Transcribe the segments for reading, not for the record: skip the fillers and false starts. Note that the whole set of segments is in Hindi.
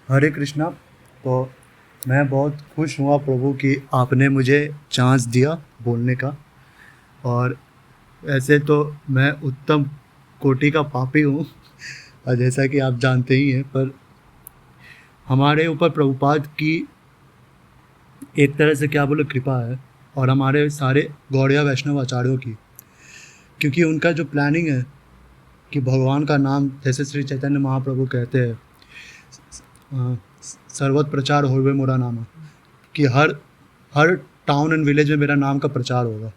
हरे कृष्णा। तो मैं बहुत खुश हुआ प्रभु कि आपने मुझे चांस दिया बोलने का। और ऐसे तो मैं उत्तम कोटि का पापी हूँ, और जैसा कि आप जानते ही हैं, पर हमारे ऊपर प्रभुपाद की एक तरह से क्या बोले कृपा है, और हमारे सारे गौड़िया वैष्णव आचार्यों की, क्योंकि उनका जो प्लानिंग है कि भगवान का नाम, जैसे श्री चैतन्य महाप्रभु कहते हैं, सर्वत्र प्रचार होवे मोरा नामा, कि हर हर टाउन एंड विलेज में मेरा नाम का प्रचार होगा।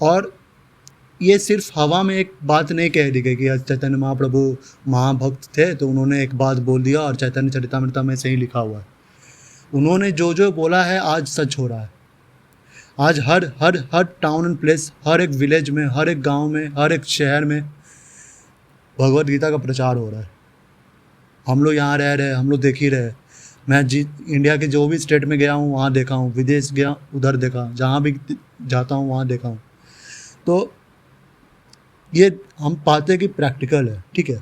और ये सिर्फ हवा में एक बात नहीं कह दी गई कि चैतन्य महाप्रभु महाभक्त थे तो उन्होंने एक बात बोल दिया और चैतन्य चरितामृत में सही लिखा हुआ है। उन्होंने जो जो बोला है आज सच हो रहा है। आज हर हर हर टाउन एंड प्लेस, हर एक विलेज में, हर एक गांव में, हर एक शहर में भगवत गीता का प्रचार हो रहा है। हम लोग यहाँ रह रहे, हम लोग देख ही रहे। मैं इंडिया के जो भी स्टेट में गया हूँ वहाँ देखा हूँ, विदेश गया उधर देखा, जहाँ भी जाता हूँ वहाँ देखा हूँ। तो ये हम पाते कि प्रैक्टिकल है, ठीक है।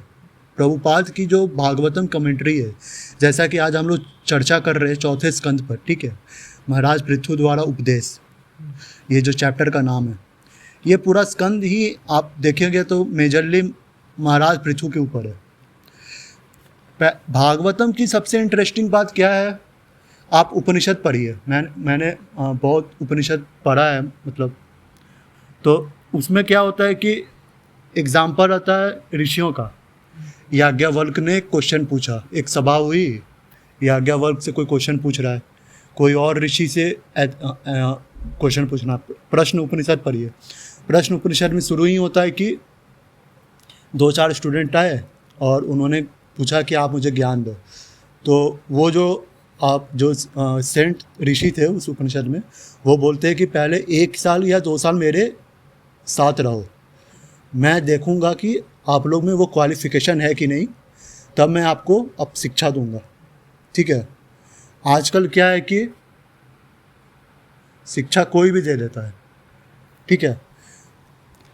प्रभुपाद की जो भागवतम कमेंट्री है, जैसा कि आज हम लोग चर्चा कर रहे हैं चौथे स्कंद पर, ठीक है, महाराज पृथु द्वारा उपदेश, ये जो चैप्टर का नाम है, ये पूरा स्कंद ही आप देखेंगे तो मेजरली महाराज पृथु के ऊपर है। भागवतम की सबसे इंटरेस्टिंग बात क्या है, आप उपनिषद पढ़िए। मैंने बहुत उपनिषद पढ़ा है, मतलब, तो उसमें क्या होता है कि एग्जाम्पल आता है ऋषियों का। याज्ञवल्क्य ने एक क्वेश्चन पूछा, एक सभा हुई, याज्ञवल्क्य से कोई क्वेश्चन पूछ रहा है, कोई और ऋषि से क्वेश्चन पूछना। प्रश्न उपनिषद पढ़िए। प्रश्न उपनिषद में शुरू ही होता है कि 2-4 स्टूडेंट आए और उन्होंने पूछा कि आप मुझे ज्ञान दो। तो वो जो सेंट ऋषि थे उस उपनिषद में, वो बोलते हैं कि पहले 1 साल या 2 साल मेरे साथ रहो, मैं देखूंगा कि आप लोग में वो क्वालिफिकेशन है कि नहीं, तब मैं आपको अब शिक्षा दूंगा, ठीक है। आजकल क्या है कि शिक्षा कोई भी दे देता है, ठीक है।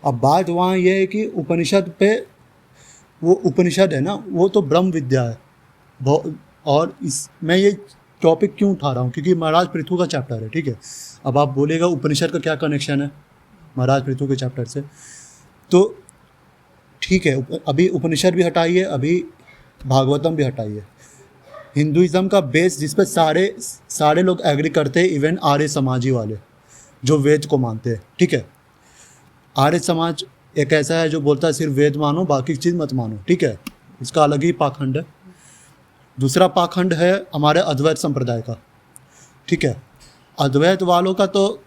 अब बात वहाँ ये है कि उपनिषद पे, वो उपनिषद है ना, वो तो ब्रह्म विद्या है। और मैं ये टॉपिक क्यों उठा रहा हूँ, क्योंकि महाराज पृथु का चैप्टर है, ठीक है। अब आप बोलेगा उपनिषद का क्या कनेक्शन है महाराज पृथु के चैप्टर से, तो ठीक है, अभी उपनिषद भी हटाइए, अभी भागवतम भी हटाइए। हिंदुइज्म का बेस जिस पे सारे लोग एग्री करते हैं, इवन आर्य समाजी वाले जो वेद को मानते हैं, ठीक है। आर्य समाज एक ऐसा है जो बोलता है सिर्फ वेद मानो, बाकी चीज़ मत मानो, ठीक है। इसका अलग ही पाखंड है। दूसरा पाखंड है हमारे अद्वैत संप्रदाय का, ठीक है। अद्वैत वालों का तो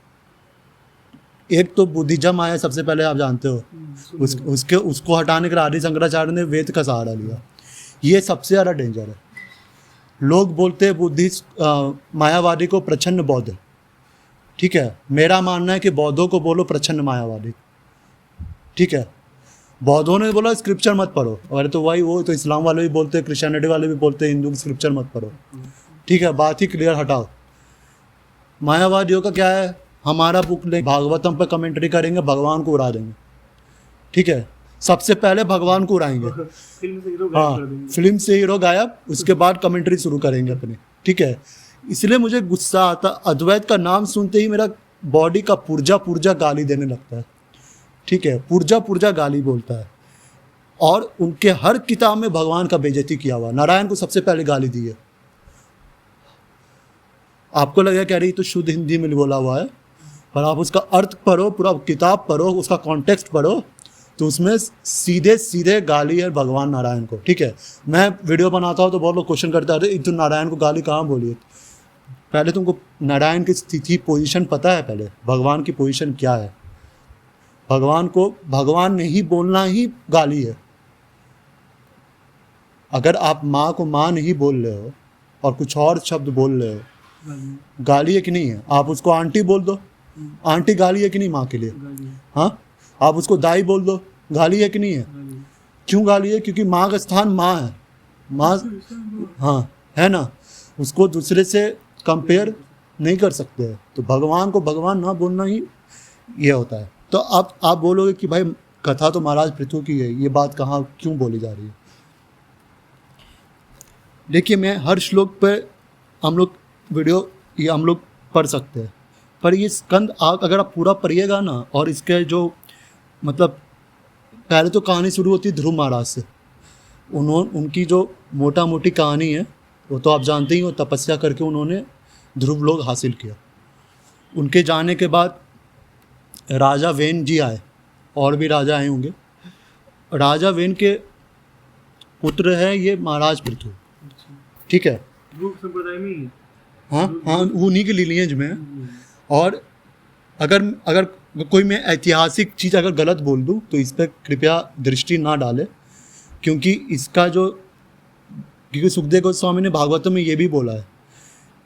एक तो बुद्धिज्म आया, सबसे पहले आप जानते हो, उसको हटाने के लिए आदि शंकराचार्य ने वेद का सहारा लिया। ये सबसे ज़्यादा डेंजर है। लोग बोलते हैं बुद्धिस्ट मायावादी को प्रच्छन्न बौद्ध, ठीक है। मेरा मानना है कि बौद्धों को बोलो प्रच्छन्न मायावादी, ठीक है। बौद्धों ने बोला स्क्रिप्चर मत पढ़ो, अरे तो वो तो इस्लाम वाले भी बोलते हैं, क्रिश्चियनिटी वाले भी बोलते हैं हिंदू की स्क्रिप्चर मत पढ़ो, ठीक है। बात ही क्लियर, हटाओ। मायावादियों का क्या है, हमारा बुक ले भागवतम पर कमेंट्री करेंगे, भगवान को उड़ा देंगे, ठीक है। सबसे पहले भगवान को उड़ाएंगे, हाँ, फिल्म से हीरो गायब, उसके बाद कमेंट्री शुरू करेंगे अपनी, ठीक है। इसलिए मुझे गुस्सा आता, अद्वैत का नाम सुनते ही मेरा बॉडी का पुर्जा गाली देने लगता है, ठीक है। पुर्जा गाली बोलता है। और उनके हर किताब में भगवान का बेइज्जती किया हुआ। नारायण को सबसे पहले गाली दी है। आपको लगेगा कि अरे ये तो शुद्ध हिंदी में बोला हुआ है, पर आप उसका अर्थ पढ़ो, पूरा किताब पढ़ो, उसका कॉन्टेक्स्ट पढ़ो, तो उसमें सीधे सीधे गाली है भगवान नारायण को, ठीक है। मैं वीडियो बनाता हूँ तो बहुत लोग क्वेश्चन करते हैं, तो नारायण को गाली कहाँ बोली है। पहले तुमको नारायण की स्थिति, पोजीशन पता है, पहले भगवान की पोजीशन क्या है। भगवान को भगवान नहीं बोलना ही गाली है। अगर आप माँ को माँ नहीं बोल रहे हो और कुछ और शब्द बोल रहे हो, गाली है कि नहीं है। आप उसको आंटी बोल दो, आंटी गाली है कि नहीं माँ के लिए, हाँ। आप उसको दाई बोल दो, गाली है कि नहीं है। क्यों गाली है, क्योंकि माँ का स्थान माँ है, माँ, हाँ, है ना। उसको दूसरे से कंपेयर नहीं कर सकते हैं। तो भगवान को भगवान ना बोलना ही ये होता है। तो आप बोलोगे कि भाई कथा तो महाराज पृथु की है, ये बात कहाँ क्यों बोली जा रही है। देखिए मैं हर श्लोक पे हम लोग वीडियो ये हम लोग पढ़ सकते हैं, पर ये स्कंद आप अगर आप पूरा पढ़िएगा ना, और इसके जो मतलब पहले तो कहानी शुरू होती है ध्रुव महाराज से। उनकी जो मोटा मोटी कहानी है वो तो आप जानते ही हो, तपस्या करके उन्होंने ध्रुव लोक हासिल किया। उनके जाने के बाद राजा वेन जी आए, और भी राजा आए होंगे। राजा वेन के पुत्र है ये महाराज पृथु, ठीक है, ग्रुप संप्रदाय में ही है। हाँ हाँ उन्हीं के लिनिएज में है। और अगर अगर कोई मैं ऐतिहासिक चीज़ अगर गलत बोल दूँ तो इस पर कृपया दृष्टि ना डाले, क्योंकि इसका जो क्योंकि सुखदेव गोस्वामी ने भागवतम में ये भी बोला है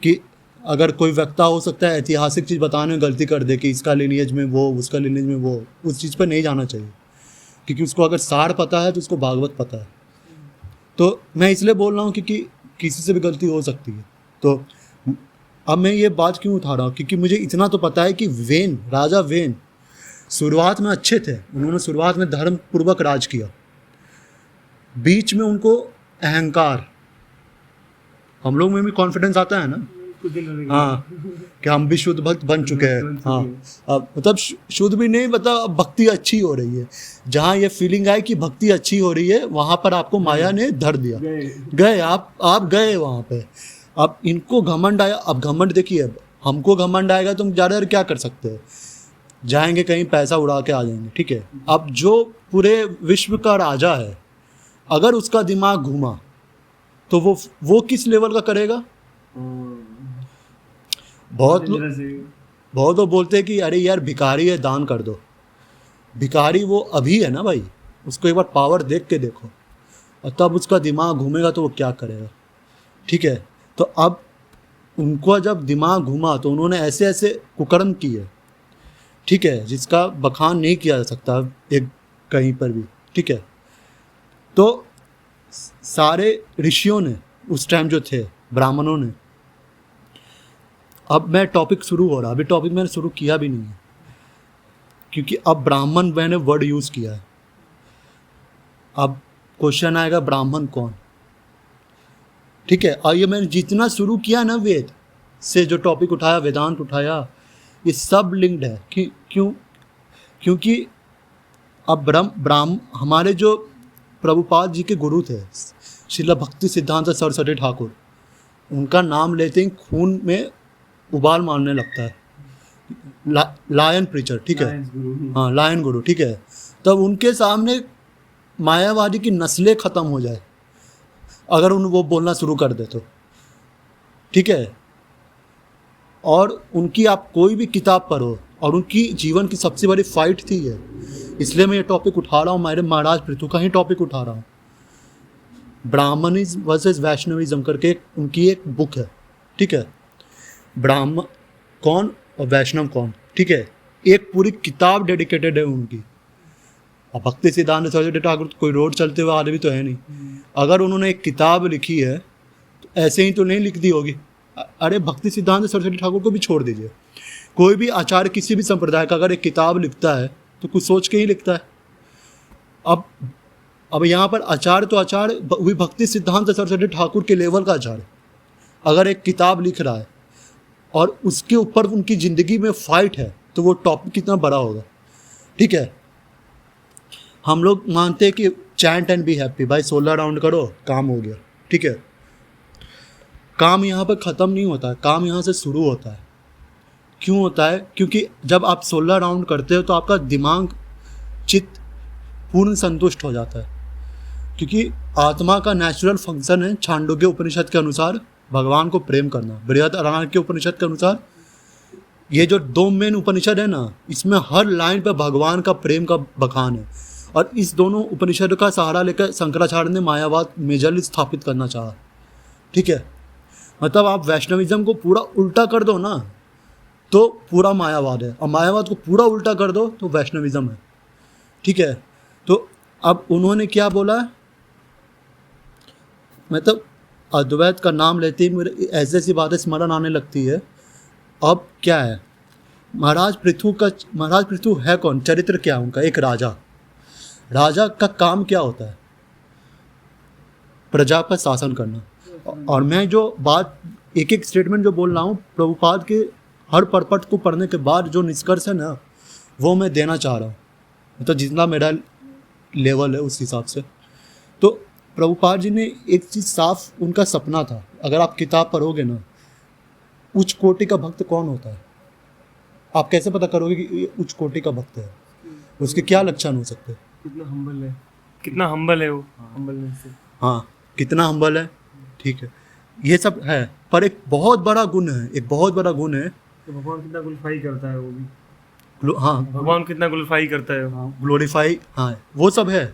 कि अगर कोई वक्ता हो सकता है ऐतिहासिक चीज़ बताने में गलती कर दे कि इसका लिनिएज में वो, उसका लिनिएज में वो, उस चीज़ पर नहीं जाना चाहिए, क्योंकि उसको अगर सार पता है तो उसको भागवत पता है। तो मैं इसलिए बोल रहा हूँ क्योंकि किसी से भी गलती हो सकती है। तो अब मैं ये बात क्यों उठा रहा हूँ, क्योंकि मुझे इतना तो पता है कि वेन, राजा वेन शुरुआत में अच्छे थे, उन्होंने शुरुआत में धर्म पूर्वक राज किया, बीच में उनको अहंकार, हम लोग में भी कॉन्फिडेंस आता है ना, कुछ दिन रहने के हाँ कि हम भी शुद्ध भक्त बन चुके हैं, हाँ अब मतलब शुद्ध भी नहीं, मतलब अब भक्ति अच्छी हो रही है। जहाँ ये फीलिंग आई कि भक्ति अच्छी हो रही है वहाँ पर आपको माया ने धर दिया, गए आप गए वहाँ पे। अब इनको घमंड आया, अब घमंड देखिए, अब हमको घमंड आएगा तो हम ज़्यादा क्या कर सकते हैं, जाएंगे कहीं पैसा उड़ा के आ जाएंगे, ठीक है। अब जो पूरे विश्व का राजा है अगर उसका दिमाग घूमा तो वो किस लेवल का करेगा। बहुत लोग बोलते हैं कि अरे यार भिखारी है दान कर दो, भिखारी वो अभी है ना भाई, उसको एक बार पावर देख के देखो और तब उसका दिमाग घूमेगा तो वो क्या करेगा, ठीक है। तो अब उनको जब दिमाग घूमा तो उन्होंने ऐसे ऐसे कुकर्म किए, ठीक है, जिसका बखान नहीं किया जा सकता एक कहीं पर भी, ठीक है। तो सारे ऋषियों ने उस टाइम जो थे, ब्राह्मणों ने, अब मैं टॉपिक शुरू हो रहा, अभी टॉपिक मैंने शुरू किया भी नहीं है, क्योंकि अब ब्राह्मण मैंने वर्ड यूज़ किया है। अब क्वेश्चन आएगा ब्राह्मण कौन, ठीक है। और ये मैंने जितना शुरू किया ना वेद से जो टॉपिक उठाया, वेदांत उठाया, ये सब लिंक्ड है क्योंकि अब ब्राह्म हमारे जो प्रभुपाद जी के गुरु थे श्रील भक्ति सिद्धांत सरस्वती ठाकुर, उनका नाम लेते ही खून में उबाल मारने लगता है। लायन प्रीचर, ठीक है, हाँ लायन गुरु, ठीक है। तब उनके सामने मायावादी की नस्लें ख़त्म हो जाए अगर वो बोलना शुरू कर दे तो, ठीक है। और उनकी आप कोई भी किताब पढ़ो, और उनकी जीवन की सबसे बड़ी फाइट थी ये, इसलिए मैं ये टॉपिक उठा रहा हूँ, मेरे महाराज पृथु का ही टॉपिक उठा रहा हूँ। ब्राह्मणिज्म वर्सेस वैष्णविज्म करके उनकी एक बुक है, ठीक है, ब्राह्मण कौन और वैष्णव कौन, ठीक है, एक पूरी किताब डेडिकेटेड है उनकी। अब भक्ति सिद्धांत सरस्वती ठाकुर कोई रोड चलते हुए आदमी तो है नहीं, अगर उन्होंने एक किताब लिखी है तो ऐसे ही तो नहीं लिख दी होगी। अरे भक्ति सिद्धांत सरस्वती ठाकुर को भी छोड़ दीजिए, कोई भी आचार्य किसी भी संप्रदाय का अगर एक किताब लिखता है तो कुछ सोच के ही लिखता है। अब यहाँ पर आचार्य तो आचार्य भी भक्ति सिद्धांत सरस्वती ठाकुर के लेवल का आचार्य अगर एक किताब लिख रहा है और उसके ऊपर उनकी ज़िंदगी में फाइट है तो वो टॉपिक कितना बड़ा होगा, ठीक है। हम लोग मानते हैं कि चैंट एंड बी हैप्पी, भाई 16 राउंड करो काम हो गया, ठीक है। काम यहाँ पर ख़त्म नहीं होता है, काम यहाँ से शुरू होता है। क्यों होता है? क्योंकि जब आप 16 राउंड करते हो तो आपका दिमाग चित्त पूर्ण संतुष्ट हो जाता है, क्योंकि आत्मा का नेचुरल फंक्शन है छांदोग्य उपनिषद के अनुसार भगवान को प्रेम करना। बृहदारण्यक उपनिषद के अनुसार ये जो 2 मेन उपनिषद है ना, इसमें हर लाइन पे भगवान का प्रेम का बखान है, और इस दोनों उपनिषद का सहारा लेकर शंकराचार्य ने मायावाद मेजरली स्थापित करना चाहा, ठीक है। मतलब आप वैष्णविज्म को पूरा उल्टा कर दो ना तो पूरा मायावाद है, और मायावाद को पूरा उल्टा कर दो तो वैष्णविज्म है, ठीक है। तो अब उन्होंने क्या बोला, मतलब अद्वैत का नाम लेते ही मेरे ऐसी ऐसी बातें स्मरण आने लगती है। अब क्या है, महाराज पृथु है कौन, चरित्र क्या है उनका, एक राजा का काम क्या होता है, प्रजा पर शासन करना। और मैं जो बात एक एक स्टेटमेंट जो बोल रहा हूँ प्रभुपाद के हर परपट को पढ़ने के बाद जो निष्कर्ष है ना वो मैं देना चाह रहा हूँ, मतलब जितना मेरा लेवल है उस हिसाब से। तो प्रभुपाद जी ने एक चीज़ साफ, उनका सपना था, अगर आप किताब पढ़ोगे ना, उच्च कोटि का भक्त कौन होता है, आप कैसे पता करोगे कि ये उच्च कोटि का भक्त है, उसके क्या लक्षण हो सकते हैं? कितना हम्बल है, कितना हम्बल है वो, हम्बलनेस से। हाँ, कितना हम्बल है, ठीक है, ये सब है। पर एक बहुत बड़ा गुण है, एक बहुत बड़ा गुण है, तो भगवान कितना ग्लोरीफाई करता है वो भी, हाँ भगवान कितना ग्लोरीफाई करता है वो, हाँ, ग्लोरीफाई, हाँ वो सब है,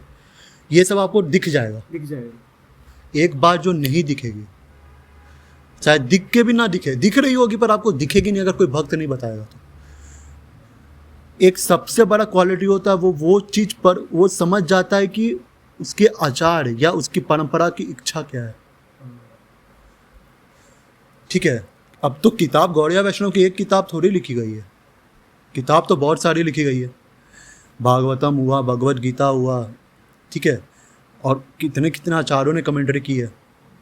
ये सब आपको दिख जाएगा। दिख जाएगा। एक बात जो नहीं दिखेगी, शायद दिख के भी ना दिखे, दिख रही होगी पर आपको दिखेगी नहीं अगर कोई भक्त नहीं बताएगा तो। एक सबसे बड़ा क्वालिटी होता है वो चीज पर वो समझ जाता है कि उसके आचार या उसकी परंपरा की इच्छा क्या है, ठीक है। अब तो किताब गौड़िया वैष्णव की एक किताब थोड़ी लिखी गई है, किताब तो बहुत सारी लिखी गई है, भागवतम हुआ, भगवत गीता हुआ, ठीक है, और कितने कितने आचार्यों ने कमेंट्री की है,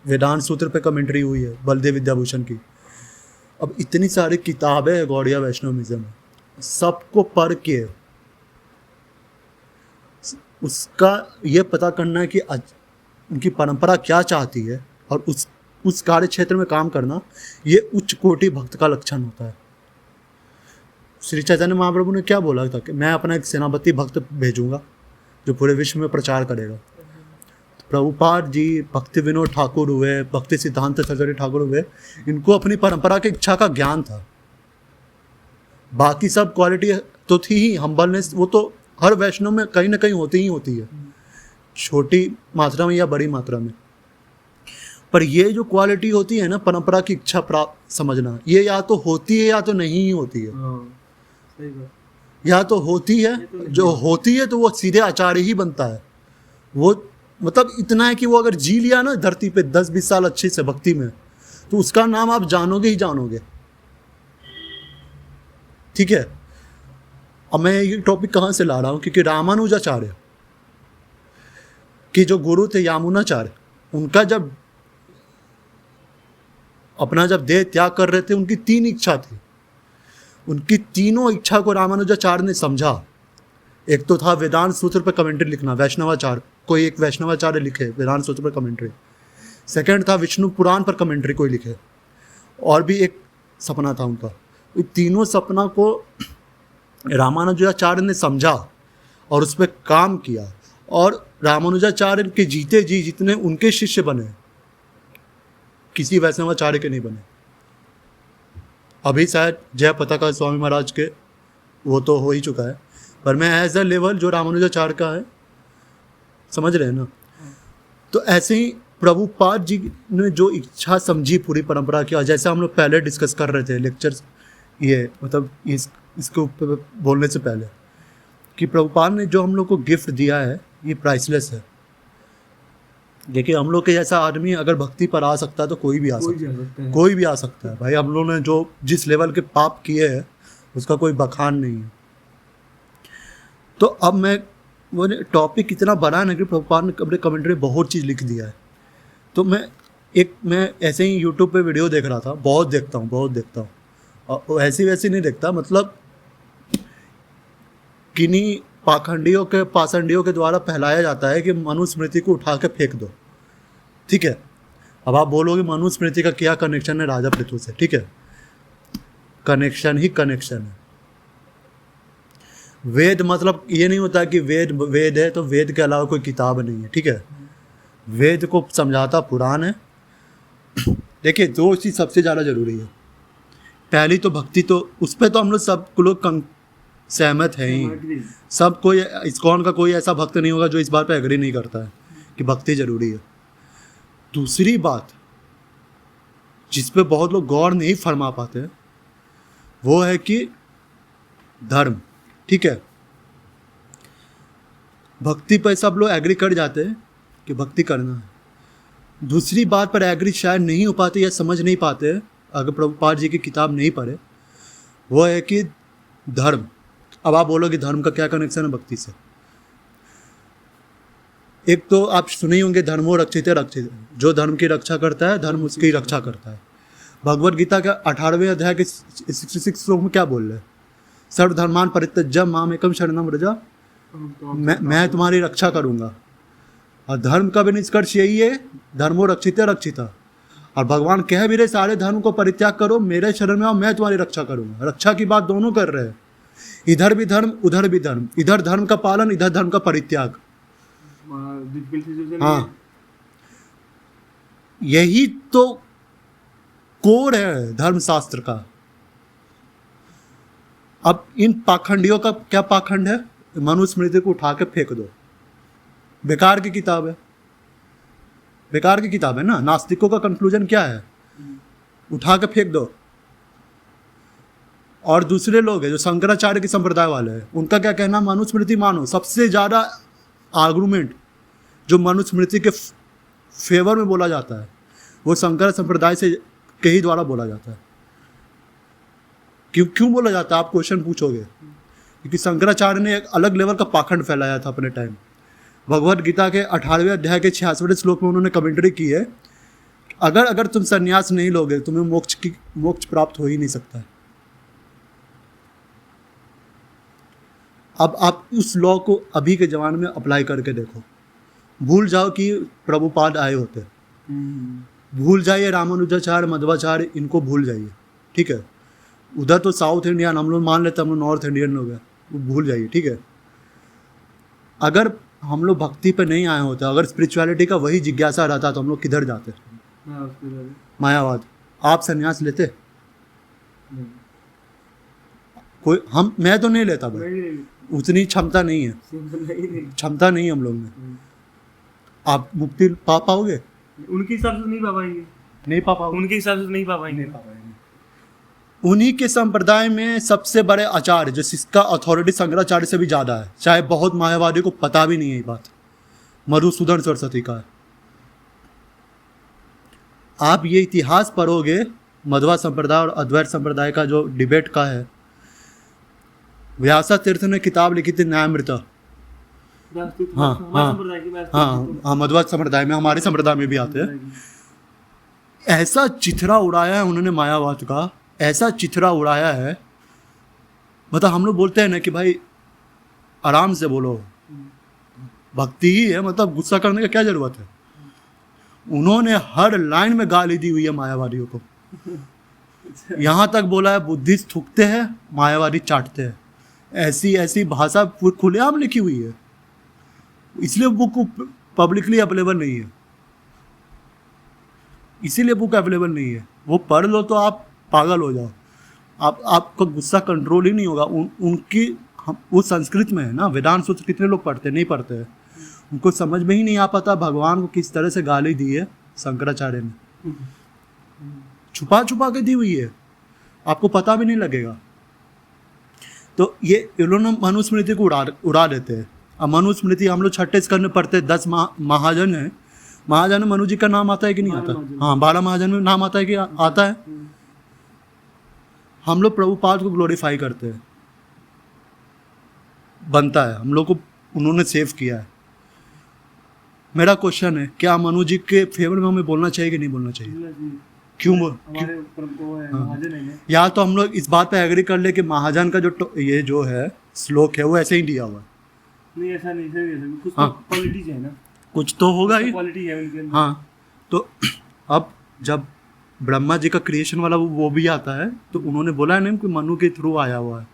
वेदांत सूत्र पे कमेंट्री हुई है बलदेव विद्याभूषण की। अब इतनी सारी किताबें हैं गौड़िया वैष्णविज्म में, सबको पढ़ के उसका ये पता करना है कि उनकी परंपरा क्या चाहती है और उस कार्य क्षेत्र में काम करना, ये उच्च कोटि भक्त का लक्षण होता है। श्री चैतन्य महाप्रभु ने क्या बोला था कि मैं अपना एक सेनापति भक्त भेजूंगा जो पूरे विश्व में प्रचार करेगा। तो प्रभुपाद जी, भक्ति विनोद ठाकुर हुए, भक्ति सिद्धांत सरस्वती ठाकुर हुए, इनको अपनी परंपरा की इच्छा का ज्ञान था। बाकी सब क्वालिटी तो थी ही, हम्बलनेस वो तो हर वैष्णव में कहीं ना कहीं होती ही होती है, छोटी मात्रा में या बड़ी मात्रा में। पर ये जो क्वालिटी होती है ना, परंपरा की इच्छा प्राप्त समझना, ये या तो होती है या तो नहीं ही होती है। सही बात। या तो होती है, जो होती है तो वो सीधे आचार्य ही बनता है। वो मतलब इतना है कि वो अगर जी लिया ना धरती पे 10-20 साल अच्छे से भक्ति में, तो उसका नाम आप जानोगे ही जानोगे, ठीक है। अब मैं ये टॉपिक कहाँ से ला रहा हूँ, क्योंकि रामानुजाचार्य कि जो गुरु थे यामुनाचार्य, उनका जब अपना जब देह त्याग कर रहे थे, उनकी 3 इच्छा थी। उनकी तीनों इच्छा को रामानुजाचार्य ने समझा। एक तो था वेदांत सूत्र पर कमेंट्री लिखना, वैष्णवाचार्य, कोई एक वैष्णवाचार्य लिखे वेदांत सूत्र पर कमेंट्री। सेकंड था विष्णु पुराण पर कमेंट्री कोई लिखे, और भी एक सपना था उनका। इन तीनों सपना को रामानुजाचार्य ने समझा और उस पर काम किया, और रामानुजाचार्य के जीते जी जितने उनके शिष्य बने, किसी वैष्णवाचार्य के नहीं बने। अभी शायद जय पताका स्वामी महाराज के वो तो हो ही चुका है, पर मैं एज अ लेवल जो रामानुजाचार्य का है, समझ रहे हैं ना। तो ऐसे ही प्रभुपाद जी ने जो इच्छा समझी पूरी परंपरा की, और जैसे हम लोग पहले डिस्कस कर रहे थे लेक्चर्स, ये मतलब इसके ऊपर बोलने से पहले, कि प्रभुपाद ने जो हम लोग को गिफ्ट दिया है ये प्राइसलेस है। देखिए, हम लोग के जैसा आदमी अगर भक्ति पर आ सकता है तो कोई भी आ सकता है, कोई भी आ सकता है भाई। हम लोगों ने जो जिस लेवल के पाप किए हैं उसका कोई बखान नहीं है। तो अब मैं वो टॉपिक इतना बड़ा है ना कि प्रभुपाद ने अपने कमेंट्री में बहुत चीज़ लिख दिया है। तो मैं ऐसे ही यूट्यूब पे वीडियो देख रहा था, बहुत देखता हूँ, और ऐसी वैसी नहीं देखता, मतलब किन्हीं पाखंडियों के द्वारा फैलाया जाता है कि मनुस्मृति को उठा के फेंक दो, ठीक है। अब आप बोलोगे मनुस्मृति का क्या कनेक्शन है राजा पृथु से, ठीक है, कनेक्शन ही कनेक्शन है। वेद मतलब ये नहीं होता कि वेद है तो वेद के अलावा कोई किताब नहीं है, ठीक है। वेद को समझाता पुराण है। देखिए, 2 चीज़ सबसे ज़्यादा जरूरी है। पहली तो भक्ति, तो उस पर तो हम लोग सब लोग सहमत है ही। सब कोई इस्कॉन का कोई ऐसा भक्त नहीं होगा जो इस बात पे एग्री नहीं करता है कि भक्ति जरूरी है। दूसरी बात जिस पे बहुत लोग गौर नहीं फरमा पाते वो है कि धर्म, ठीक है। भक्ति पर सब लोग एग्री कर जाते हैं कि भक्ति करना है। दूसरी बात पर एग्री शायद नहीं हो पाते या समझ नहीं पाते अगर प्रभुपाद जी की किताब नहीं पढ़े, वो है कि धर्म। अब आप बोलोगे धर्म का क्या कनेक्शन है भक्ति से? एक तो आप सुने होंगे धर्मो रक्षिते रक्षित, जो धर्म की रक्षा करता है धर्म उसकी रक्षा करता है। भगवत गीता के 18वें अध्याय के 66 श्लोक में क्या बोल रहे हैं? सर्वधर्मान परित्यज्य माम एकम शरणम व्रज, मैं तुम्हारी रक्षा करूंगा। और धर्म का भी निष्कर्ष यही है, धर्मो रक्षित रक्षिता। और भगवान कह भी रहे सारे धर्म को परित्याग करो, मेरे शरण में आओ, मैं तुम्हारी रक्षा करूंगा। रक्षा की बात दोनों कर रहे हैं, इधर भी धर्म उधर भी धर्म, इधर धर्म का पालन इधर धर्म का परित्याग। हाँ, यही तो कोर है धर्मशास्त्र का। अब इन पाखंडियों का क्या पाखंड है? मनुस्मृति को उठा के फेंक दो, बेकार की किताब है, बेकार की किताब है ना। नास्तिकों का कंक्लूजन क्या है? उठा के फेंक दो। और दूसरे लोग हैं जो शंकराचार्य के संप्रदाय वाले हैं, उनका क्या कहना? मनुस्मृति मानो। सबसे ज़्यादा आर्गुमेंट जो मनुस्मृति के फेवर में बोला जाता है वो शंकर संप्रदाय से के ही द्वारा बोला जाता है। क्यों बोला जाता है आप क्वेश्चन पूछोगे? क्योंकि शंकराचार्य ने एक अलग लेवल का पाखंड फैलाया था अपने टाइम। भगवत गीता के 18वें अध्याय के 66वें श्लोक में उन्होंने कमेंट्री की है, अगर तुम संन्यास नहीं लोगे तुम्हें मोक्ष प्राप्त हो ही नहीं सकता है। अब आप उस लॉ को अभी के ज़माने में अप्लाई करके देखो। भूल जाओ कि प्रभुपाद आए होते, भूल जाइए रामानुजाचार्य मध्वाचार्य, इनको भूल जाइए, ठीक है। उधर तो साउथ इंडियन हम लोग मान लेते, हम लोग नॉर्थ इंडियन लोग हैं, वो भूल जाइए, ठीक है। अगर हम लोग भक्ति पे नहीं आए होते, अगर स्पिरिचुअलिटी का वही जिज्ञासा रहता तो हम लोग किधर जाते? मायावाद। आप संन्यास लेते? कोई मैं तो नहीं लेता भाई, उतनी क्षमता नहीं है, क्षमता नहीं हम लोग में। आप मुक्ति पा पाओगे? उनके हिसाब से नहीं पा पाएंगे, नहीं पा पाओगे, उनके हिसाब से नहीं पा पाएंगे। उन्हीं के संप्रदाय में सबसे बड़े आचार्य जिसका अथॉरिटी शंकराचार्य से भी ज़्यादा है, चाहे बहुत मायावादी को पता भी नहीं है ये बात, मधुसूदन सरस्वती का है। आप ये इतिहास पढ़ोगे मध्वा संप्रदाय और अद्वैत संप्रदाय का जो डिबेट का है, व्यासा तीर्थ ने किताब लिखी थी न्यायमृत। हाँ, मध्वा संप्रदाय में, हमारे संप्रदाय में भी आते हैं। ऐसा चिथरा उड़ाया है उन्होंने मायावाद का, ऐसा चिथरा उड़ाया है। मतलब हम लोग बोलते हैं ना कि भाई आराम से बोलो, भक्ति ही है, मतलब गुस्सा करने का क्या जरूरत है। उन्होंने हर लाइन में गाली दी हुई है मायावादियों को। यहाँ तक बोला है बुद्धिस्ट थूकते हैं, मायावादी चाटते हैं। ऐसी भाषा खुलेआम लिखी हुई है, इसलिए बुक पब्लिकली अवेलेबल नहीं है, इसीलिए बुक अवेलेबल नहीं है। वो पढ़ लो तो आप पागल हो जाओ, आपका गुस्सा कंट्रोल ही नहीं होगा। उनकी वो संस्कृत में है ना, वेदांत सूत्र कितने लोग पढ़ते? नहीं पढ़ते हैं, उनको समझ में ही नहीं आ पाता भगवान को किस तरह से गाली दी है शंकराचार्य ने, छुपा छुपा के दी हुई है, आपको पता भी नहीं लगेगा। तो ये इन्होंने मनुस्मृति को उड़ा देते हैं। अब मनुस्मृति हम लोग छठे स्कंद में पढ़ते, 10 महाजन है। महाजन में मनु जी का नाम आता है कि नहीं आता? हाँ, 12 महाजन में नाम आता है कि आता है। हम लोग प्रभुपाद को ग्लोरीफाई करते हैं, बनता है, हम लोग को उन्होंने सेव किया है। मेरा क्वेश्चन है, क्या मनु जी के फेवर में हमें बोलना चाहिए कि नहीं बोलना चाहिए? क्यों या तो हम लोग इस बात पे एग्री कर ले कि महाजन का जो ये जो है श्लोक है वो ऐसे ही दिया हुआ है। नहीं, ऐसा नहीं, कुछ तो क्वालिटीज है ना, कुछ तो होगा ही, क्वालिटी है उनके अंदर। हाँ, तो अब जब ब्रह्मा जी का क्रिएशन वाला वो भी आता है, तो उन्होंने बोला है ना कि मनु के थ्रू आया हुआ है।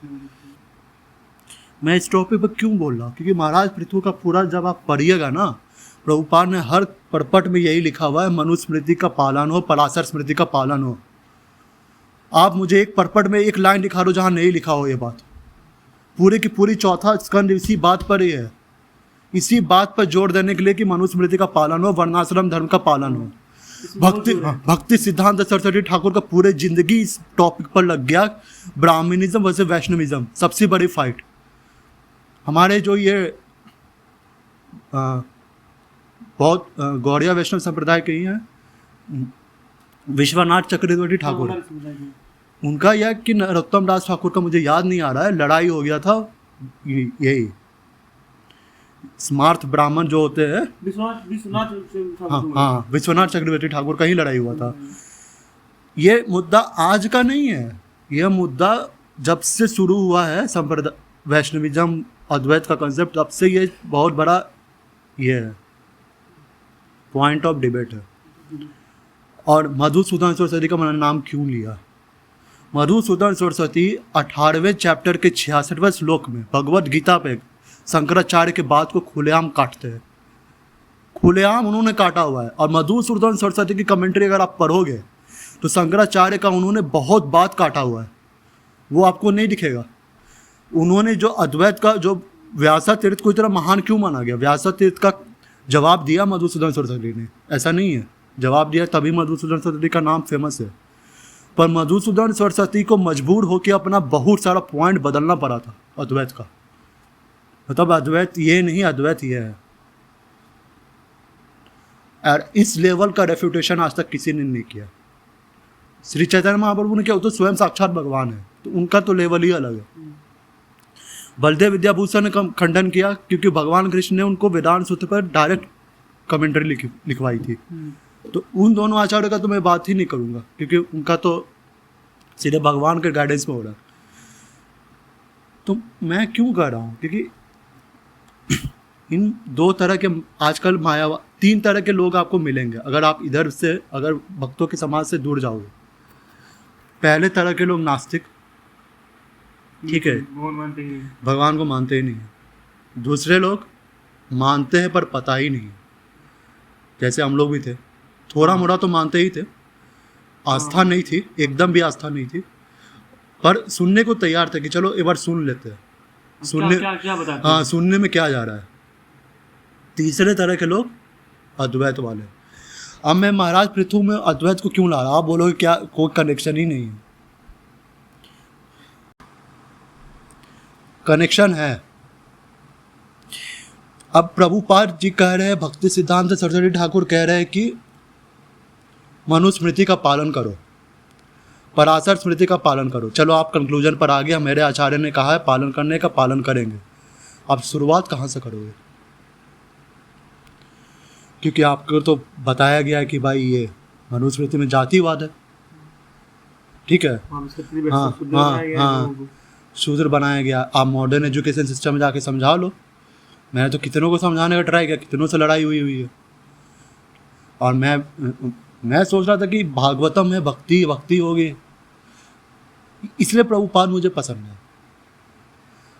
मैं इस टॉपिक पर क्यों बोल रहा हूँ? क्योंकि महाराज पृथ्वी का पूरा जब आप पढ़िएगा ना, प्रभुपाद ने हर परपट में यही लिखा हुआ है, मनुस्मृति का पालन हो, पराशर स्मृति का पालन हो। आप मुझे एक परपट में एक लाइन दिखा दो जहाँ नहीं लिखा हो ये बात। पूरे की पूरी चौथा स्कंद इसी बात पर ही है, इसी बात पर जोर देने के लिए कि मनुस्मृति का पालन हो, वर्णाश्रम धर्म का पालन हो। भक्ति सिद्धांत सरस्वती ठाकुर का पूरे जिंदगी इस टॉपिक पर लग गया, ब्राह्मणिज्म वर्सेस वैष्णविज्म, सबसे बड़ी फाइट। हमारे जो ये बहुत गौड़िया वैष्णव संप्रदाय के ही हैं, विश्वनाथ चक्रवर्ती ठाकुर, उनका यह कि नरोत्तम दास ठाकुर का मुझे याद नहीं आ रहा है, लड़ाई हो गया था यही स्मार्त ब्राह्मण जो होते हैं, विश्वनाथ विश्वनाथ हाँ हाँ, विश्वनाथ चक्रवर्ती ठाकुर का ही लड़ाई हुआ था। ये मुद्दा आज का नहीं है, यह मुद्दा जब से शुरू हुआ है संप्रदाय वैष्णविज्म अद्वैत का कंसेप्ट, तब से ये बहुत बड़ा ये है, पॉइंट ऑफ डिबेट है। और मधुसूदन सरस्वती का मैंने नाम क्यों लिया? मधुसूदन सरस्वती 18वें चैप्टर के 66वें श्लोक में भगवत गीता पे शंकराचार्य के बात को खुलेआम काटते हैं, खुलेआम उन्होंने काटा हुआ है। और मधुसूदन सरस्वती की कमेंट्री अगर आप पढ़ोगे तो शंकराचार्य का उन्होंने बहुत बात काटा हुआ है, वो आपको नहीं दिखेगा। उन्होंने जो अद्वैत का जो व्यासा तीर्थ को इतना महान क्यों माना गया, व्यासा तीर्थ का जवाब दिया मधुसूदन सरस्वती ने, ऐसा नहीं है, जवाब दिया तभी मधुसूदन सरस्वती का नाम फेमस है। पर मधुसूदन सरस्वती को मजबूर होकर अपना बहुत सारा पॉइंट बदलना पड़ा था अद्वैत का, मतलब अद्वैत ये नहीं, अद्वैत ये है। और इस लेवल का रेफ्यूटेशन आज तक किसी ने नहीं किया। श्री चैतन्य महाप्रभु ने किया, वो तो स्वयं साक्षात भगवान है, तो उनका तो लेवल ही अलग है। बलदेव विद्याभूषण ने खंडन किया क्योंकि भगवान कृष्ण ने उनको वेदांत सूत्र पर डायरेक्ट कमेंट्री लिखवाई थी। तो उन दोनों आचार्यों का तो मैं बात ही नहीं करूँगा क्योंकि उनका तो सीधे भगवान के गाइडेंस में हो रहा है। तो मैं क्यों कह रहा हूँ, क्योंकि इन दो तरह के आजकल तीन तरह के लोग आपको मिलेंगे अगर आप इधर से, अगर भक्तों के समाज से दूर जाओगे। पहले तरह के लोग नास्तिक, ठीक है, भगवान को मानते ही नहीं है। दूसरे लोग मानते हैं पर पता ही नहीं है, जैसे हम लोग भी थे, थोड़ा मोड़ा तो मानते ही थे, आस्था नहीं थी, एकदम भी आस्था नहीं थी, पर सुनने को तैयार थे कि चलो एक बार सुन लेते हैं, सुनने क्या बताते हाँ, सुनने में क्या जा रहा है। तीसरे तरह के लोग अद्वैत वाले। अब मैं महाराज पृथु में अद्वैत को क्यों ला रहा, आप बोलोगे क्या कोई कनेक्शन ही नहीं है। कनेक्शन है। अब प्रभुपाद जी कह रहे हैं, भक्ति सिद्धांत सरस्वती ठाकुर कह रहे हैं कि मनुस्मृति का पालन करो, पराशर स्मृति का पालन करो। चलो आप कंक्लूजन पर आ गया, मेरे आचार्य ने कहा है पालन करने का, पालन करेंगे। अब शुरुआत कहाँ से करोगे? क्योंकि आपको तो बताया गया है कि भाई ये मनुस्मृति में जातिवाद है, ठीक है, हाँ, शूद्र बनाया गया। आप मॉडर्न एजुकेशन सिस्टम में जाके समझा लो। मैंने तो कितनों को समझाने का ट्राई किया, कितनों से लड़ाई हुई है। और मैं सोच रहा था कि भागवतम है, भक्ति भक्ति होगी, इसलिए प्रभुपाद मुझे पसंद है।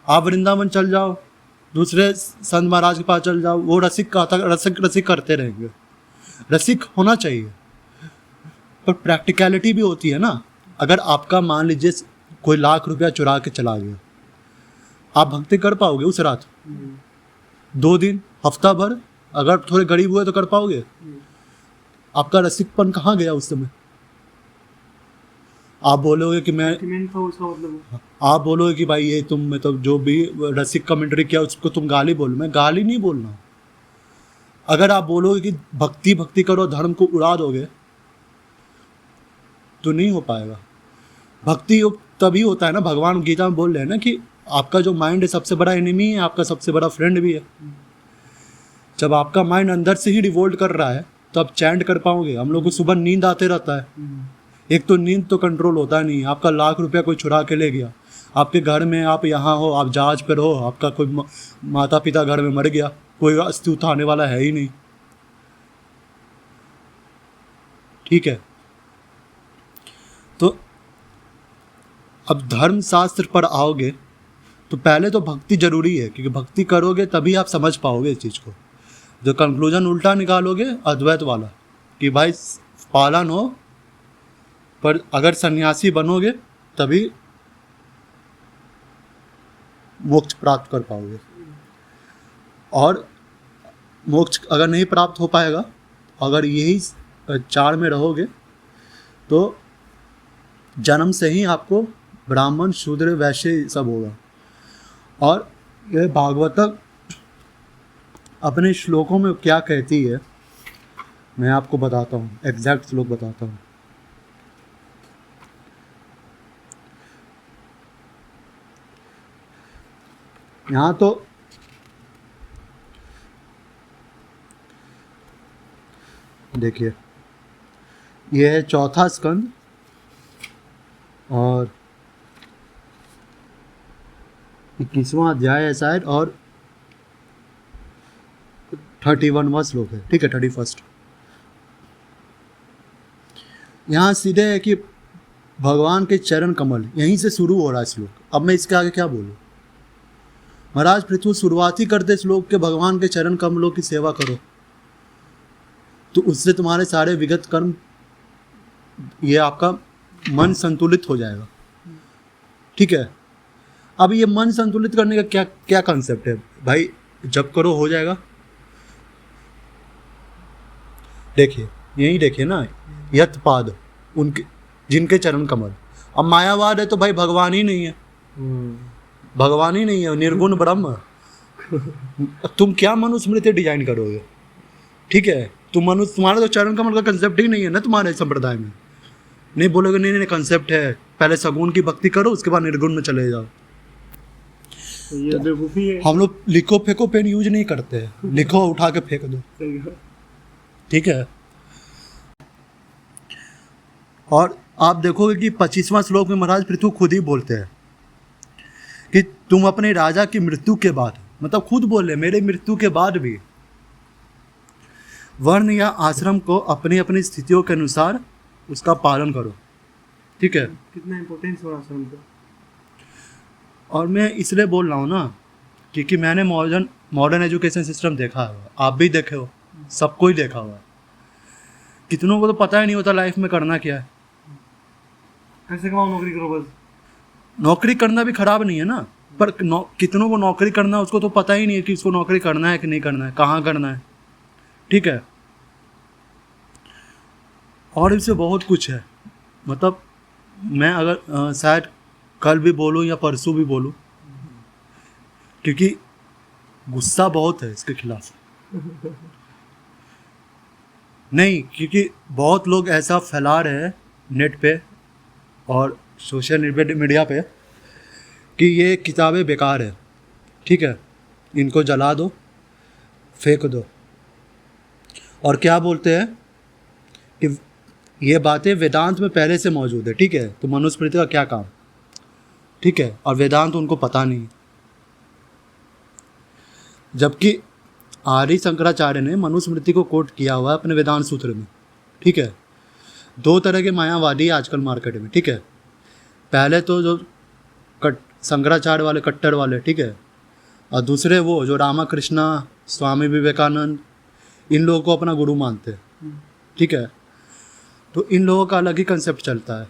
आप वृंदावन चल जाओ, दूसरे संत महाराज के पास चल जाओ, वो रसिक करते रहेंगे। रसिक होना चाहिए, पर प्रैक्टिकलिटी भी होती है ना। अगर आपका मान लीजिए कोई लाख रुपया चुरा के चला गया, आप भक्ति कर पाओगे उस रात? 2 दिन, हफ्ता भर? अगर थोड़े गरीब हुए तो कर पाओगे? आपका रसिकपन कहाँ गया उस समय? आप बोलोगे कि आप बोलोगे कि भाई ये तुम मतलब जो भी रसिक कमेंट्री किया उसको तुम गाली बोलो। मैं गाली नहीं बोलना। अगर आप बोलोगे कि भक्ति भक्ति करो, धर्म को उड़ा दोगे, तो नहीं हो पाएगा। भक्ति योग तभी होता है ना, भगवान गीता में बोल रहे हैं ना कि आपका जो माइंड है सबसे बड़ा एनिमी है, आपका सबसे बड़ा फ्रेंड भी है। जब आपका माइंड अंदर से ही रिवोल्ट कर रहा है तो आप चैंट कर पाओगे। हम लोग को सुबह नींद आते रहता है, एक तो नींद तो कंट्रोल होता नहीं। आपका लाख रुपया कोई चुरा के ले गया, आपके घर में, आप यहाँ हो, आप जहाज पर हो, आपका कोई माता पिता घर में मर गया, कोई अस्थि उठाने वाला है ही नहीं, ठीक है। तो अब धर्म शास्त्र पर आओगे तो पहले तो भक्ति जरूरी है, क्योंकि भक्ति करोगे तभी आप समझ पाओगे इस चीज़ को। जो कंक्लूजन उल्टा निकालोगे अद्वैत वाला कि भाई पालन हो, पर अगर सन्यासी बनोगे तभी मोक्ष प्राप्त कर पाओगे। और मोक्ष अगर नहीं प्राप्त हो पाएगा, अगर यही 4 में रहोगे, तो जन्म से ही आपको ब्राह्मण शूद्र वैश्य सब होगा। और ये भागवत अपने श्लोकों में क्या कहती है मैं आपको बताता हूँ, एग्जैक्ट श्लोक बताता हूँ। यहाँ तो देखिए ये है चौथा स्कंद और 21वां अध्याय है शायद और 31वां श्लोक है, ठीक है, 31। यहाँ सीधे है कि भगवान के चरण कमल, यहीं से शुरू हो रहा है श्लोक। अब मैं इसके आगे क्या बोलूँ। महाराज पृथु शुरुआत ही करते श्लोक के भगवान के चरण कमलों की सेवा करो, तो उससे तुम्हारे सारे विगत कर्म, ये आपका मन संतुलित हो जाएगा, ठीक है। अब ये मन संतुलित करने का क्या क्या कंसेप्ट है भाई, जब करो हो जाएगा। देखिए यही देखिए ना, यत पाद, उनके जिनके चरण कमल। अब मायावाद है तो भाई भगवान ही नहीं है, भगवान ही नहीं है, निर्गुण ब्रह्म। तुम क्या मनुस्मृति डिजाइन करोगे, ठीक है। तुम्हारा तो चरण कमल का कंसेप्ट ही नहीं है ना तुम्हारे संप्रदाय में। नहीं बोलोगे नहीं नहीं कंसेप्ट है, पहले सगुण की भक्ति करो उसके बाद निर्गुण में चले जाओ। ये बेवकूफी है। हम लोग लिखो फेंको पेन यूज नहीं करते हैं, लिखो उठा के फेंक दो, ठीक है। और आप देखोगे कि 25वां श्लोक में महाराज पृथु खुद ही बोलते हैं कि तुम अपने राजा की मृत्यु के बाद, मतलब खुद बोले मेरे मृत्यु के बाद भी वर्ण या आश्रम को अपनी अपनी स्थितियों के अनुसार उसका पालन करो, ठीक है। कितना इम्पोर्टेंस हो आश्रम का। और मैं इसलिए बोल रहा हूँ ना क्योंकि मैंने मॉडर्न एजुकेशन सिस्टम देखा है, आप भी देखे हो, सबको ही देखा हुआ है। कितनों को तो पता ही नहीं होता लाइफ में करना क्या है। कैसे कमाओ, नौकरी करो बस। नौकरी करना भी खराब नहीं है ना, पर कितनों को नौकरी करना है उसको तो पता ही नहीं है कि उसको नौकरी करना है कि नहीं करना है, कहाँ करना है, ठीक है। और इससे बहुत कुछ है, मतलब मैं अगर शायद कल भी बोलूँ या परसों भी बोलूँ, क्योंकि गुस्सा बहुत है इसके खिलाफ। नहीं, क्योंकि बहुत लोग ऐसा फैला रहे हैं नेट पे और सोशल मीडिया पे कि ये किताबें बेकार है, ठीक है, इनको जला दो, फेंक दो। और क्या बोलते हैं कि ये बातें वेदांत में पहले से मौजूद है, ठीक है, तो मनुस्मृति का क्या काम, ठीक है। और वेदांत उनको पता नहीं, जबकि आर्य शंकराचार्य ने मनुस्मृति को कोट किया हुआ है अपने वेदांत सूत्र में, ठीक है। दो तरह के मायावादी आजकल मार्केट में, ठीक है। पहले तो जो शंकराचार्य वाले कट्टर वाले, ठीक है, और दूसरे वो जो रामाकृष्णा, स्वामी विवेकानंद, इन लोगों को अपना गुरु मानते हैं, ठीक है। तो इन लोगों का अलग ही कंसेप्ट चलता है।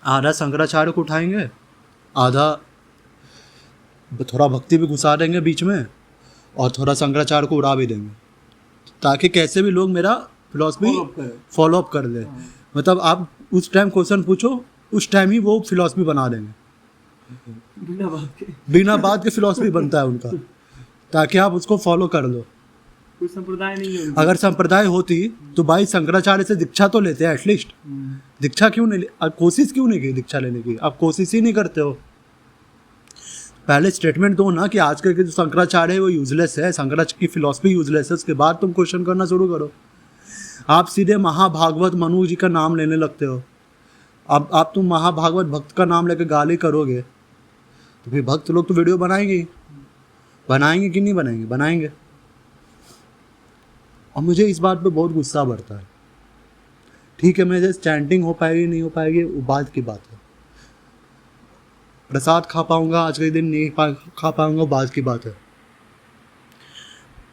आधा शंकराचार्य को उठाएंगे, आधा थोड़ा भक्ति भी घुसा देंगे बीच में, और थोड़ा शंकराचार्य को उड़ा भी देंगे, ताकि कैसे भी लोग मेरा फिलॉसफी फॉलो अप कर ले। मतलब आप उस टाइम क्वेश्चन पूछो, उस टाइम ही वो फिलॉसफी बना देंगे, बिना बात के फिलॉसफी बनता है उनका, ताकि आप उसको फॉलो कर लो। कोई संप्रदाय नहीं है। अगर संप्रदाय होती तो भाई शंकराचार्य से दीक्षा तो लेते हैं एटलीस्ट। दीक्षा क्यों नहीं कोशिश क्यों नहीं की दीक्षा लेने की? आप कोशिश ही नहीं करते हो। पहले स्टेटमेंट दो ना कि आज के जो शंकराचार्य है वो यूजलेस है, शंकराचार्य की फिलॉसफी यूजलेस है, उसके बाद तुम क्वेश्चन करना शुरू करो। आप सीधे महाभागवत मनु जी का नाम लेने लगते हो। अब आप तुम महाभागवत भक्त का नाम लेकर गाली करोगे तो फिर भक्त लोग तो वीडियो बनाएंगे कि नहीं बनाएंगे? बनाएंगे। और मुझे इस बात पे बहुत गुस्सा बढ़ता है। ठीक है, मेरे चैंटिंग हो पाएगी नहीं हो पाएगी वो बात की बात है। प्रसाद खा पाऊंगा आज के दिन, नहीं खा पाऊंगा बात की बात है।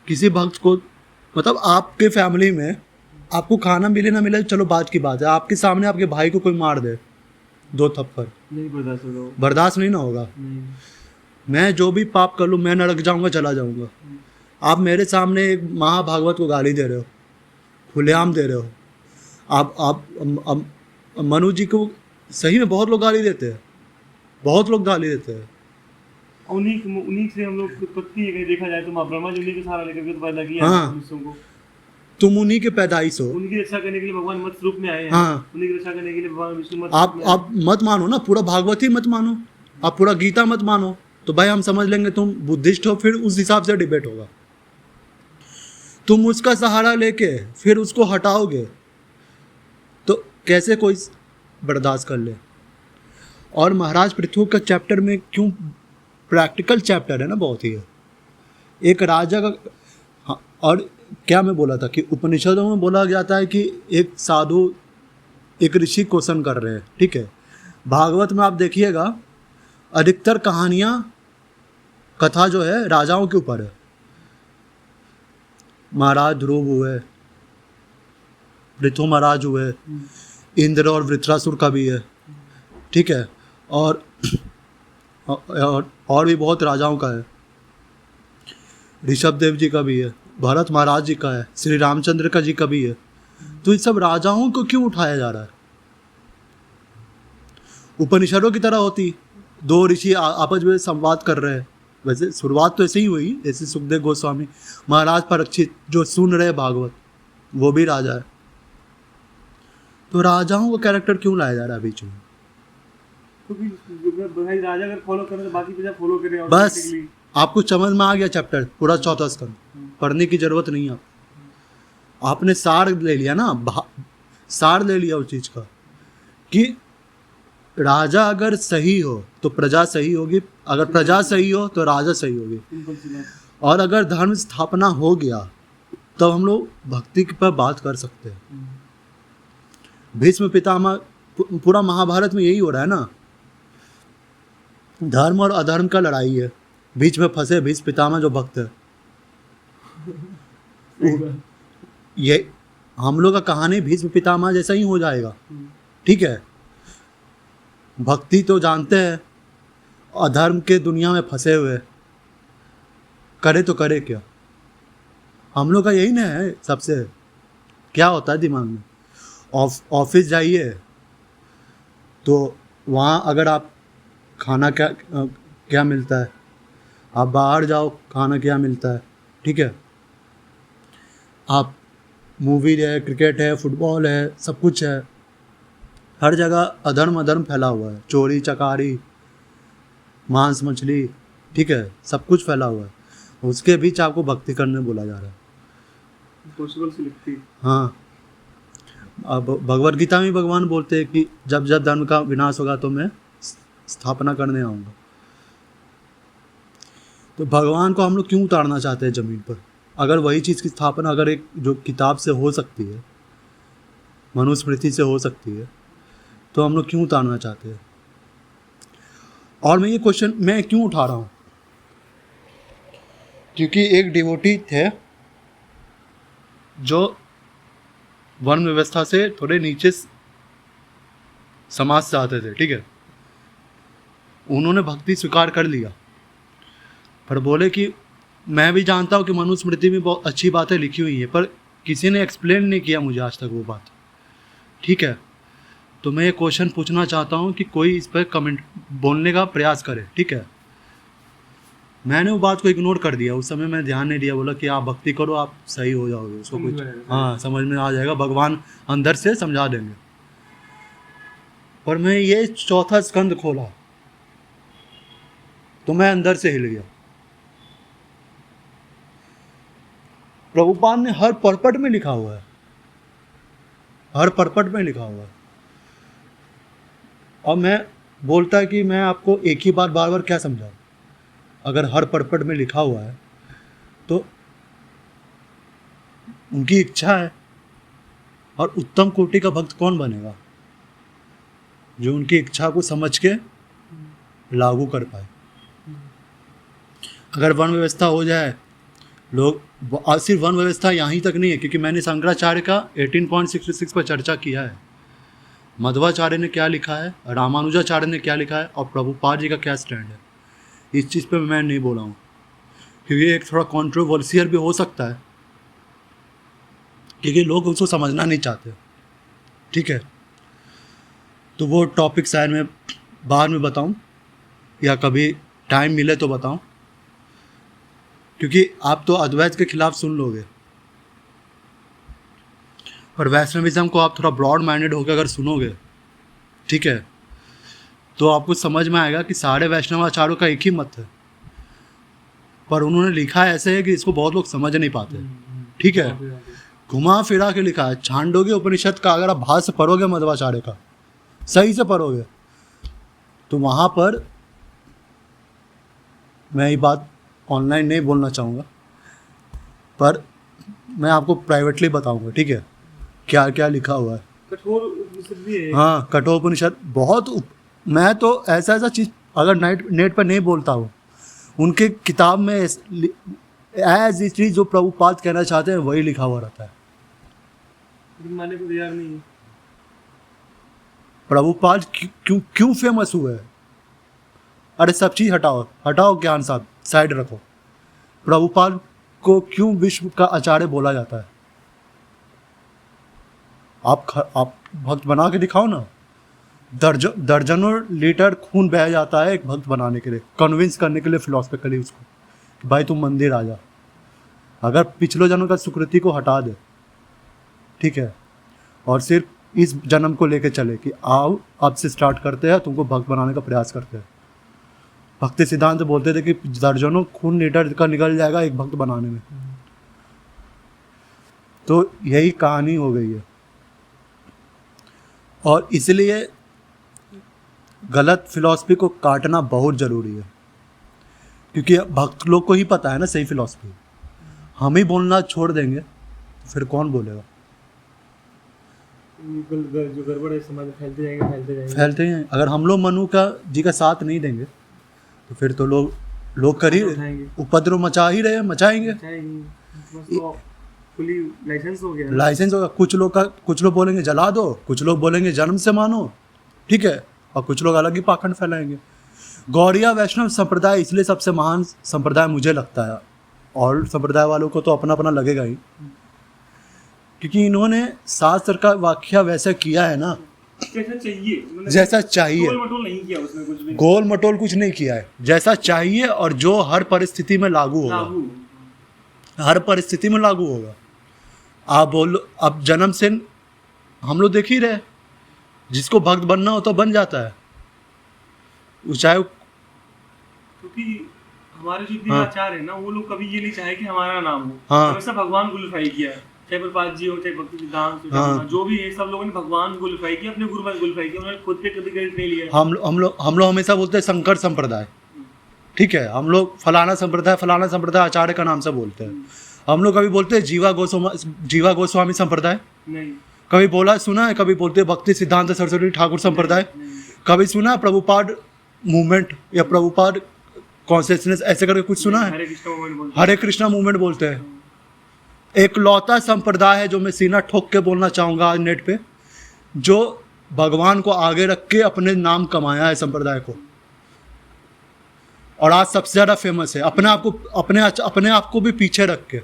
किसी भक्त को मतलब आपके फैमिली में आपको खाना मिले ना मिले चलो बात की बात है। आपके सामने आपके भाई को कोई मार दे 2 थप्पड़, नहीं बर्दाश्त होगा, बर्दाश्त नहीं ना होगा। मैं जो भी पाप कर लूँ मैं नरक जाऊंगा, चला जाऊंगा। आप मेरे सामने एक महाभागवत को गाली दे रहे हो, खुलेआम दे रहे हो। आप मनु जी को सही में बहुत लोग गाली देते हैं, बहुत लोग गाली देते हैं। उन्हीं से हम लोग उत्पत्ति है, कहीं देखा जाए तो माँ ब्रह्मा जी उन्हीं के सहारा लेकर के तो पैदा किया हाँ, मनुष्यों को। तुम उन्हीं के पैदाइश हो, उनकी रक्षा करने के लिए भगवान मत्स्य रूप में आए हैं। हाँ, उन्हीं की रक्षा करने के लिए भगवान विष्णु आप मत मानो ना, पूरा भागवत ही मत मानो, आप पूरा गीता मत मानो, तो भाई हम समझ लेंगे तुम बुद्धिस्ट हो, फिर उस हिसाब से डिबेट होगा। तुम उसका सहारा लेके फिर उसको हटाओगे तो कैसे कोई बर्दाश्त कर ले। और महाराज पृथु का चैप्टर में क्यों प्रैक्टिकल चैप्टर है ना, बहुत ही है। एक राजा का, हाँ, और क्या मैं बोला था कि उपनिषदों में बोला जाता है कि एक साधु एक ऋषि क्वेश्चन कर रहे हैं, ठीक है। भागवत में आप देखिएगा अधिकतर कहानियाँ कथा जो है राजाओं के ऊपर है। महाराज ध्रुव हुए, पृथु महाराज हुए, इंद्र और वृत्रासुर का भी है, ठीक है। और भी बहुत राजाओं का है, ऋषभ देव जी का भी है, भरत महाराज जी का है, श्री रामचंद्र का जी का भी है। तो इस सब राजाओं को क्यों उठाया जा रहा है? उपनिषदों की तरह होती, दो ऋषि आपस में संवाद कर रहे हैं। वैसे शुरुआत तो ऐसे ही हुई, जैसे सुखदेव गोस्वामी महाराज परीक्षित जो सुन रहे भागवत, वो भी राजा है। तो राजाओं का कैरेक्टर क्यों लाया जा रहा है बीच में? क्योंकि भाई राजा अगर फॉलो करे तो बाकी प्रजा फॉलो करे। बस आपको समझ में आ गया चैप्टर पूरा 14 स्कंद, पढ़ने की जरूरत नहीं है। आपने सार ले लिया ना, सार ले लिया उस चीज का कि राजा अगर सही हो तो प्रजा सही होगी, अगर प्रजा सही हो तो राजा सही होगी। और अगर धर्म स्थापना हो गया तो हम लोग भक्ति पर बात कर सकते हैं। भीष्म पितामह, पूरा महाभारत में यही हो रहा है ना, धर्म और अधर्म का लड़ाई है, बीच में फंसे भीष्म पितामह जो भक्त है। ये हम लोग का कहानी भीष्म पितामह जैसा ही हो जाएगा, ठीक है। भक्ति तो जानते हैं, अधर्म के दुनिया में फंसे हुए, करे तो करे क्या। हम लोग का यही ना है सबसे, क्या होता है दिमाग में। ऑफिस जाइए तो वहाँ अगर आप खाना क्या मिलता है, आप बाहर जाओ खाना क्या मिलता है, ठीक है। आप मूवी है, क्रिकेट है, फुटबॉल है, सब कुछ है, हर जगह अधर्म फैला हुआ है, चोरी चकारी, मांस मछली, ठीक है, सब कुछ फैला हुआ है। उसके बीच आपको भक्ति करने बोला जा रहा है। पॉसिबल से लिखती। हाँ, अब भगवद गीता में भगवान बोलते हैं कि जब जब धर्म का विनाश होगा तो मैं स्थापना करने आऊँगा। तो भगवान को हम लोग क्यों उतारना चाहते हैं ज़मीन पर? अगर वही चीज़ की स्थापना अगर एक जो किताब से हो सकती है, मनुस्मृति से हो सकती है, तो हम लोग क्यों उतारना चाहते हैं? और मैं ये क्वेश्चन मैं क्यों उठा रहा हूँ, क्योंकि एक डिवोटी थे जो वर्ण व्यवस्था से थोड़े नीचे समाज से आते थे, ठीक है। उन्होंने भक्ति स्वीकार कर लिया, पर बोले कि मैं भी जानता हूँ कि मनुस्मृति में बहुत अच्छी बातें लिखी हुई हैं, पर किसी ने एक्सप्लेन नहीं किया मुझे आज तक वो बात, ठीक है। तो मैं ये क्वेश्चन पूछना चाहता हूँ कि कोई इस पर कमेंट बोलने का प्रयास करे, ठीक है। मैंने वो बात को इग्नोर कर दिया, उस समय मैं ध्यान नहीं दिया, बोला कि आप भक्ति करो, आप सही हो जाओगे, उसको कुछ हाँ समझ में आ जाएगा, भगवान अंदर से समझा देंगे। पर मैं ये 4था स्कंद खोला तो मैं अंदर से हिल गया। प्रभुपाद ने हर परपट में लिखा हुआ है, हर परपट में लिखा हुआ है। और मैं बोलता है कि मैं आपको एक ही बात बार बार क्या समझाऊं, अगर हर परपट में लिखा हुआ है तो उनकी इच्छा है। और उत्तम कोटि का भक्त कौन बनेगा? जो उनकी इच्छा को समझ के लागू कर पाए। अगर वर्ण व्यवस्था हो जाए, लोग सिर्फ वर्ण व्यवस्था यहाँ तक नहीं है, क्योंकि मैंने शंकराचार्य का 18.66 पर चर्चा किया है, मध्वाचार्य ने क्या लिखा है, रामानुजाचार्य ने क्या लिखा है, और प्रभुपाद जी का क्या स्टैंड है। इस चीज़ पे मैं नहीं बोला हूँ, क्योंकि एक थोड़ा कंट्रोवर्शियल भी हो सकता है, क्योंकि लोग उसको समझना नहीं चाहते, ठीक है। तो वो टॉपिक शायद मैं बाद में बताऊँ, या कभी टाइम मिले तो बताऊँ, क्योंकि आप तो अद्वैत के खिलाफ सुन लोगे, और वैष्णविज्म को आप थोड़ा ब्रॉड माइंडेड होकर अगर सुनोगे, ठीक है, तो आपको समझ में आएगा कि सारे वैष्णवाचार्यों का एक ही मत है, पर उन्होंने लिखा ऐसे है कि इसको बहुत लोग समझ नहीं पाते, ठीक है, घुमा फिरा के लिखा है। छांदोग्य उपनिषद का अगर आप भाष्य पढ़ोगे मध्वाचार्य का, सही से पढ़ोगे, तो वहाँ पर, मैं ये बात ऑनलाइन नहीं बोलना चाहूँगा, पर मैं आपको प्राइवेटली बताऊँगा, ठीक है, क्या क्या लिखा हुआ है। कठोर उपनिषद भी है। हाँ, कठोर उपनिषद बहुत मैं तो ऐसा ऐसा चीज़ अगर नेट पर नहीं बोलता हूँ, उनके किताब में एज इट इज जो प्रभुपाद कहना चाहते हैं वही लिखा हुआ रहता है। लेकिन मानने को तैयार नहीं है। प्रभुपाद क्यों क्यों फेमस हुए हैं? अरे सब चीज़ हटाओ, हटाओ ज्ञान साहब, साइड रखो। प्रभुपाद को क्यों विश्व का आचार्य बोला जाता है? आप भक्त बना के दिखाओ ना। दर्जनों लीटर खून बह जाता है एक भक्त बनाने के लिए, कन्विंस करने के लिए फिलॉसफिकली उसको कि भाई तुम मंदिर आ जा। अगर पिछले जन्म का सुकृति को हटा दे, ठीक है, और सिर्फ इस जन्म को लेके चले कि आओ अब से स्टार्ट करते हैं, तुमको भक्त बनाने का प्रयास करते हैं। भक्ति सिद्धांत बोलते थे कि दर्जनों खून लीटर का निकल जाएगा एक भक्त बनाने में। तो यही कहानी हो गई है, और इसलिए गलत फिलॉसफी को काटना बहुत ज़रूरी है, क्योंकि भक्त लोग को ही पता है ना सही फिलॉसफी। हम ही बोलना छोड़ देंगे तो फिर कौन बोलेगा? जो गड़बड़ है समाज में फैलते जाएंगे। अगर हम लोग मनु का जी का साथ नहीं देंगे तो फिर तो लोग कर ही उपद्रव मचाएंगे। तो फुली लाइसेंस हो गया, लाइसेंस होगा। कुछ लोग बोलेंगे जला दो, कुछ लोग बोलेंगे जन्म से मानो, ठीक है, और कुछ लोग अलग ही पाखंड फैलाएंगे। गौड़िया वैष्णव संप्रदाय इसलिए सबसे महान संप्रदाय मुझे लगता है, और संप्रदाय वालों को तो अपना अपना लगेगा ही, क्योंकि इन्होंने शास्त्र का व्याख्या वैसा किया है ना जैसा चाहिए। गोल मटोल नहीं किया उसमें, कुछ भी गोल मटोल कुछ नहीं किया है, जैसा चाहिए और जो हर परिस्थिति में लागू होगा, हर परिस्थिति में लागू होगा। आप बोलो, अब जन्म से हम लोग देख ही रहे, जिसको भक्त बनना हो तो बन जाता है, चाहे, क्योंकि हमारे जो इतने आचार्य है ना, वो लोग कभी ये नहीं चाहे कि हमारा नाम हो। हाँ। हमेशा भगवान को ग्लोरीफाई किया है, चाहे प्रभुपाद जी हो, चाहे भक्ति सिद्धांत, जो भी है, सब लोगों ने भगवान को ग्लोरीफाई किया, अपने गुरु को ग्लोरीफाई किया, उन्होंने खुद पे कभी क्रेडिट नहीं लिया। हम लोग हमेशा बोलते हैं शंकर संप्रदाय, ठीक है, हम लोग फलाना संप्रदाय आचार्य का नाम से बोलते हैं। हम लोग कभी बोलते हैं जीवा गोस्वामी संप्रदाय नहीं, कभी बोला सुना है? कभी बोलते भक्ति सिद्धांत सरस्वती ठाकुर संप्रदाय, कभी सुना है प्रभुपाद मूवमेंट या प्रभुपाद कॉन्शियसनेस ऐसे करके कुछ सुना है? हरे कृष्णा मूवमेंट बोलते हैं। एक लौता संप्रदाय है जो मैं सीना ठोक के बोलना चाहूँगा आज नेट पे, जो भगवान को आगे रख के अपने नाम कमाया है संप्रदाय को, और आज सबसे ज़्यादा फेमस है, अपने आप को भी पीछे रख के।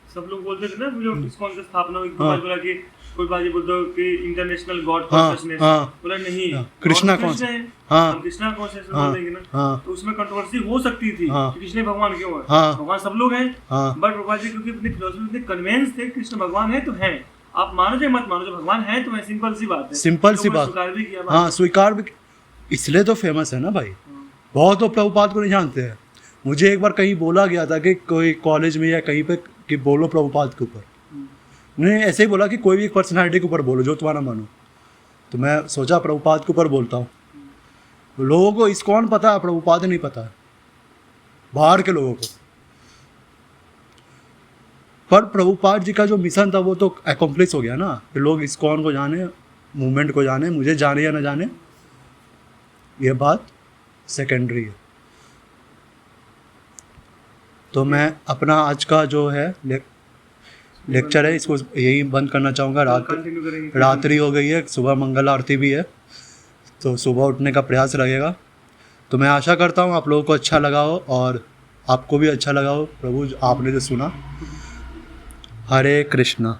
सब लोग बोलते थे ना, जो इस्कॉन की स्थापना हुई, बोला कि कोई बाजी बोलते हो कि इंटरनेशनल गॉड कॉन्शियसनेस, बोला नहीं, कृष्णा कॉन्शियसनेस, हाँ, कृष्णा कॉन्शियसनेस बोलेंगे ना, तो उसमें कंट्रोवर्सी हो सकती थी कि कृष्ण भगवान क्यों है? भगवान सब लोग हैं, बट बाजी क्योंकि अपनी फिलॉसफी में कन्विंस थे कृष्ण भगवान है तो है, आप मानो चाहे मत मानो, जो भगवान है तो है, सिंपल सी बात है, सिंपल सी बात, स्वीकार भी किया, हाँ, स्वीकार भी, इसलिए तो फेमस है ना भाई। बहुत लोग प्रभुपाद को नहीं जानते हैं। मुझे एक बार कहीं बोला गया था कि कोई कॉलेज में या कहीं पे कि बोलो प्रभुपाद के ऊपर, नहीं ऐसे ही बोला कि कोई भी एक पर्सनालिटी के ऊपर बोलो जो तुम्हारा मानो, तो मैं सोचा प्रभुपाद के ऊपर बोलता हूँ। लोगों को इस्कॉन पता है, प्रभुपाद नहीं पता है, बाहर के लोगों को। पर प्रभुपाद जी का जो मिशन था वो तो एकम्प्लिश हो गया ना, कि लोग इस्कॉन को जाने, मूवमेंट को जाने, मुझे जाने या ना जाने ये बात सेकेंडरी है। तो मैं अपना आज का जो है लेक्चर है इसको यही बंद करना चाहूँगा। रात्रि हो गई है, सुबह मंगल आरती भी है, तो सुबह उठने का प्रयास रहेगा। तो मैं आशा करता हूँ आप लोगों को अच्छा लगा हो और आपको भी अच्छा लगा हो। प्रभु आपने जो सुना, हरे कृष्णा।